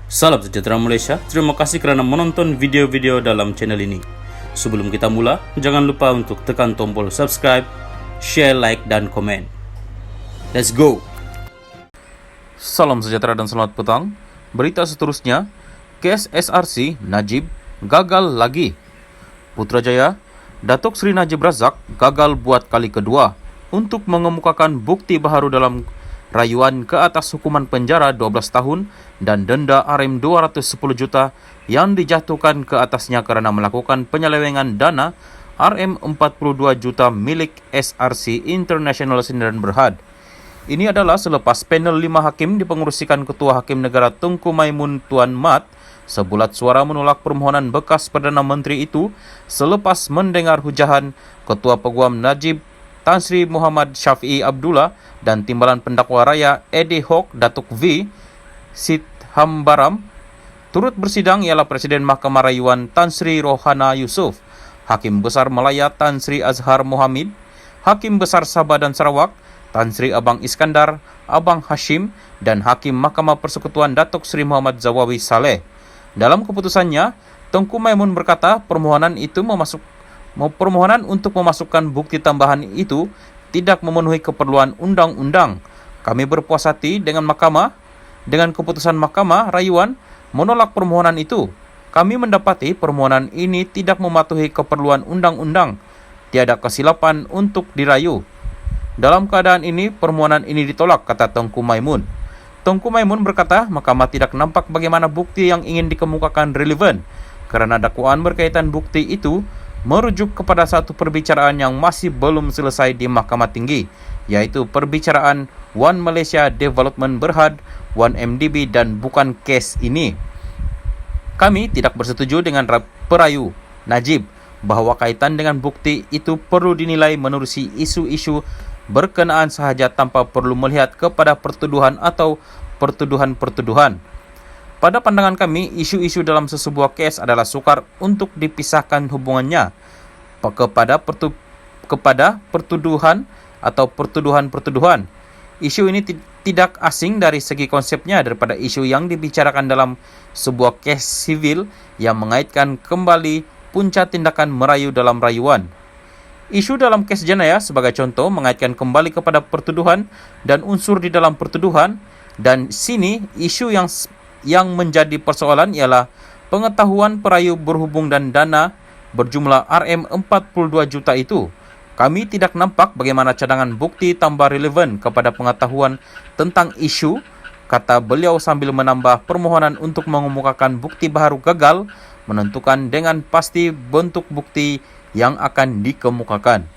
Salam sejahtera Malaysia, terima kasih kerana menonton video-video dalam channel ini. Sebelum kita mula, jangan lupa untuk tekan tombol subscribe, share, like, dan komen. Let's go! Salam sejahtera dan selamat petang. Berita seterusnya, kes SRC Najib gagal lagi. Putrajaya, Datuk Seri Najib Razak gagal buat kali kedua untuk mengemukakan bukti baharu dalam rayuan ke atas hukuman penjara 12 tahun dan denda RM210 juta yang dijatuhkan ke atasnya kerana melakukan penyelewengan dana RM42 juta milik SRC International Sdn Bhd. Ini adalah selepas panel 5 hakim dipengerusikan Ketua Hakim Negara Tengku Maimun Tuan Mat sebulat suara menolak permohonan bekas Perdana Menteri itu selepas mendengar hujahan Ketua Peguam Najib Tan Sri Muhammad Syafiee Abdullah dan Timbalan Pendakwa Raya Eddie Hawk Datuk V. Sithambaram. Turut bersidang ialah Presiden Mahkamah Rayuan Tan Sri Rohana Yusof, Hakim Besar Melaya Tan Sri Azhar Mohamid, Hakim Besar Sabah dan Sarawak Tan Sri Abang Iskandar, Abang Hashim dan Hakim Mahkamah Persekutuan Datuk Sri Muhammad Zawawi Saleh. Dalam keputusannya, Tengku Maimun berkata permohonan untuk memasukkan bukti tambahan itu tidak memenuhi keperluan undang-undang. Kami berpuas hati dengan keputusan Mahkamah Rayuan menolak permohonan itu. Kami mendapati permohonan ini tidak mematuhi keperluan undang-undang. Tiada kesilapan untuk dirayu. Dalam keadaan ini, permohonan ini ditolak, kata Tengku Maimun. Tengku Maimun berkata Mahkamah tidak nampak bagaimana bukti yang ingin dikemukakan relevan kerana dakwaan berkaitan bukti itu merujuk kepada satu perbicaraan yang masih belum selesai di Mahkamah Tinggi, iaitu perbicaraan One Malaysia Development Berhad, One MDB dan bukan kes ini. Kami tidak bersetuju dengan perayu Najib bahawa kaitan dengan bukti itu perlu dinilai menerusi isu-isu berkenaan sahaja tanpa perlu melihat kepada pertuduhan atau pertuduhan-pertuduhan. Pada pandangan kami, isu-isu dalam sesebuah kes adalah sukar untuk dipisahkan hubungannya kepada pertuduhan atau pertuduhan-pertuduhan. Isu ini tidak asing dari segi konsepnya daripada isu yang dibicarakan dalam sebuah kes sivil yang mengaitkan kembali punca tindakan merayu dalam rayuan. Isu dalam kes jenayah sebagai contoh mengaitkan kembali kepada pertuduhan dan unsur di dalam pertuduhan, dan sini isu yang menjadi persoalan ialah pengetahuan perayu berhubung dan dana berjumlah RM42 juta itu. Kami tidak nampak bagaimana cadangan bukti tambah relevan kepada pengetahuan tentang isu, kata beliau sambil menambah permohonan untuk mengemukakan bukti baharu gagal menentukan dengan pasti bentuk bukti yang akan dikemukakan.